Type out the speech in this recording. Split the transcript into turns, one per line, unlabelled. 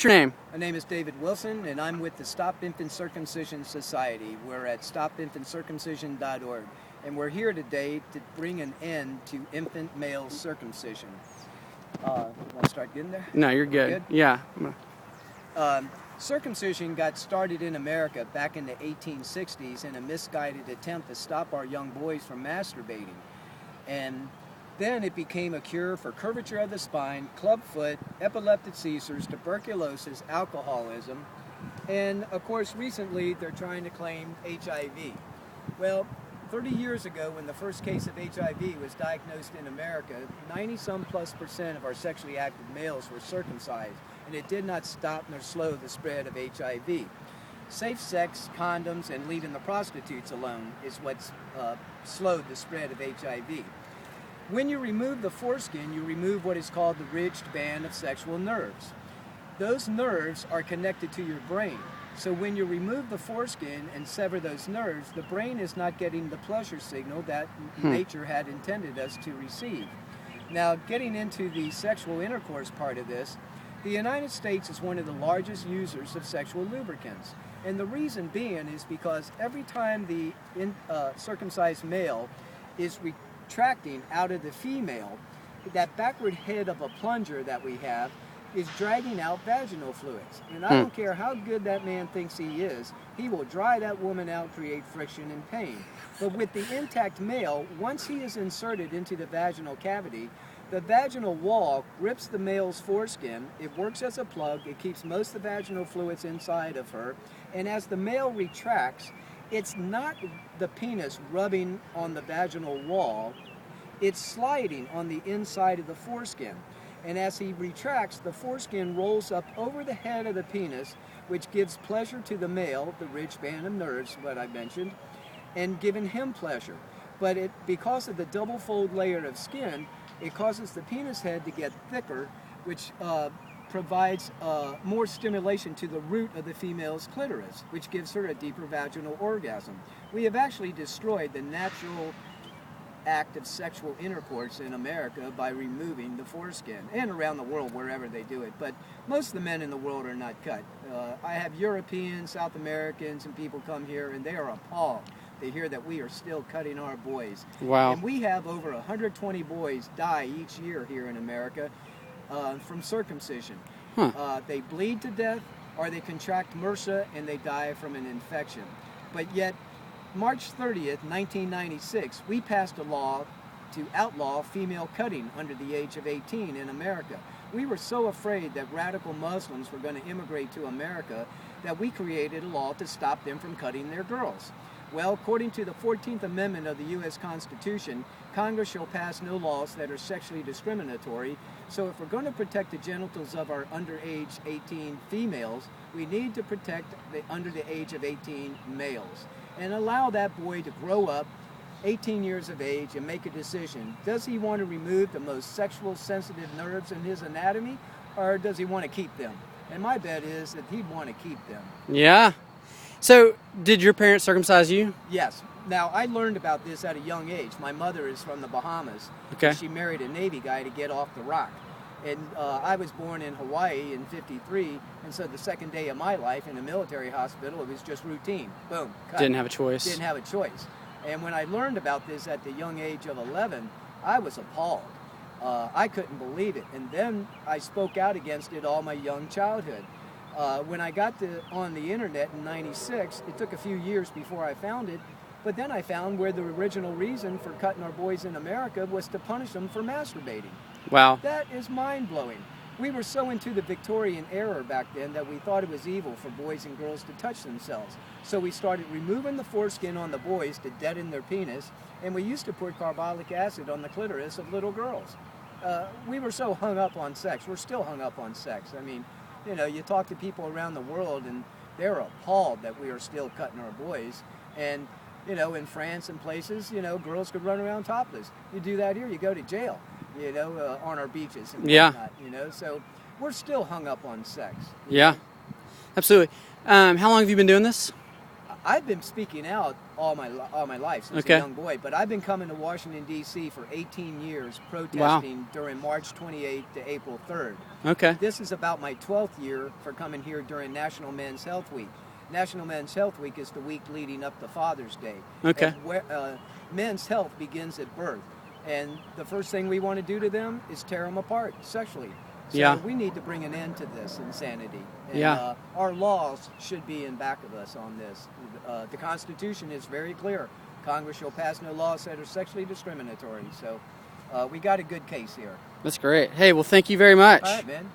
What's your name?
My name is David Wilson, and I'm with the Stop Infant Circumcision Society. We're at stopinfantcircumcision.org, and we're here today to bring an end to infant male circumcision. Want to start getting there?
No, you're good. Yeah.
Circumcision got started in America back in the 1860s in a misguided attempt to stop our young boys from masturbating. And then it became a cure for curvature of the spine, clubfoot, epileptic seizures, tuberculosis, alcoholism, and of course recently they're trying to claim HIV. Well, 30 years ago when the first case of HIV was diagnosed in America, 90-some+% of our sexually active males were circumcised, and it did not stop nor slow the spread of HIV. Safe sex, condoms, and leaving the prostitutes alone is what's slowed the spread of HIV. When you remove the foreskin, you remove what is called the ridged band of sexual nerves. Those nerves are connected to your brain. So when you remove the foreskin and sever those nerves, the brain is not getting the pleasure signal that nature had intended us to receive. Now, getting into the sexual intercourse part of this, the United States is one of the largest users of sexual lubricants. And the reason being is because every time the circumcised male is retracting out of the female, that backward head of a plunger that we have is dragging out vaginal fluids. And I don't care how good that man thinks he is, he will dry that woman out, create friction and pain. But with the intact male, once he is inserted into the vaginal cavity, the vaginal wall grips the male's foreskin, it works as a plug, it keeps most of the vaginal fluids inside of her, and as the male retracts, it's not the penis rubbing on the vaginal wall, it's sliding on the inside of the foreskin. And as he retracts, the foreskin rolls up over the head of the penis, which gives pleasure to the male, the ridged band of nerves, what I mentioned, and giving him pleasure. But because of the double fold layer of skin, it causes the penis head to get thicker, which provides more stimulation to the root of the female's clitoris, which gives her a deeper vaginal orgasm. We have actually destroyed the natural act of sexual intercourse in America by removing the foreskin, and around the world wherever they do it. But most of the men in the world are not cut. I have Europeans, South Americans, and people come here and they are appalled. They hear that we are still cutting our boys.
Wow.
And we have over 120 boys die each year here in America from circumcision. They bleed to death or they contract MRSA and they die from an infection. But yet, March 30th, 1996, we passed a law to outlaw female cutting under the age of 18 in America. We were so afraid that radical Muslims were going to immigrate to America that we created a law to stop them from cutting their girls. Well, according to the 14th Amendment of the U.S. Constitution, Congress shall pass no laws that are sexually discriminatory. So if we're going to protect the genitals of our underage 18 females, we need to protect the under the age of 18 males and allow that boy to grow up 18 years of age and make a decision. Does he want to remove the most sexual sensitive nerves in his anatomy, or does he want to keep them? And my bet is that he'd want to keep them.
Yeah. So, did your parents circumcise you?
Yes. Now, I learned about this at a young age. My mother is from the Bahamas.
Okay.
She married a Navy guy to get off the rock. And I was born in Hawaii in '53, and so the second day of my life in a military hospital, it was just routine. Boom, cut.
Didn't have a choice.
Didn't have a choice. And when I learned about this at the young age of 11, I was appalled. I couldn't believe it. And then I spoke out against it all my young childhood. When I got on the internet in '96, it took a few years before I found it, but then I found where the original reason for cutting our boys in America was to punish them for masturbating.
Wow.
That is mind-blowing. We were so into the Victorian era back then that we thought it was evil for boys and girls to touch themselves. So we started removing the foreskin on the boys to deaden their penis, and we used to put carbolic acid on the clitoris of little girls. We were so hung up on sex. We're still hung up on sex. I mean, you know, you talk to people around the world and they're appalled that we are still cutting our boys. And, you know, in France and places, you know, girls could run around topless. You do that here, you go to jail, you know, on our beaches and whatnot, you know. So we're still hung up on sex.
Yeah, absolutely. How long have you been doing this?
I've been speaking out all my life since
Okay.
a young boy, but I've been coming to Washington D.C. for 18 years, protesting during March 28th to April 3rd.
Okay.
This is about my 12th year for coming here during National Men's Health Week. National Men's Health Week is the week leading up to Father's Day.
Okay.
And men's health begins at birth, and the first thing we want to do to them is tear them apart sexually. So
Yeah.
we need to bring an end to this insanity. And,
Yeah.
our laws should be in back of us on this. The Constitution is very clear. Congress shall pass no laws that are sexually discriminatory. So we got a good case here.
That's great. Hey, well, thank you very much.
All right, man.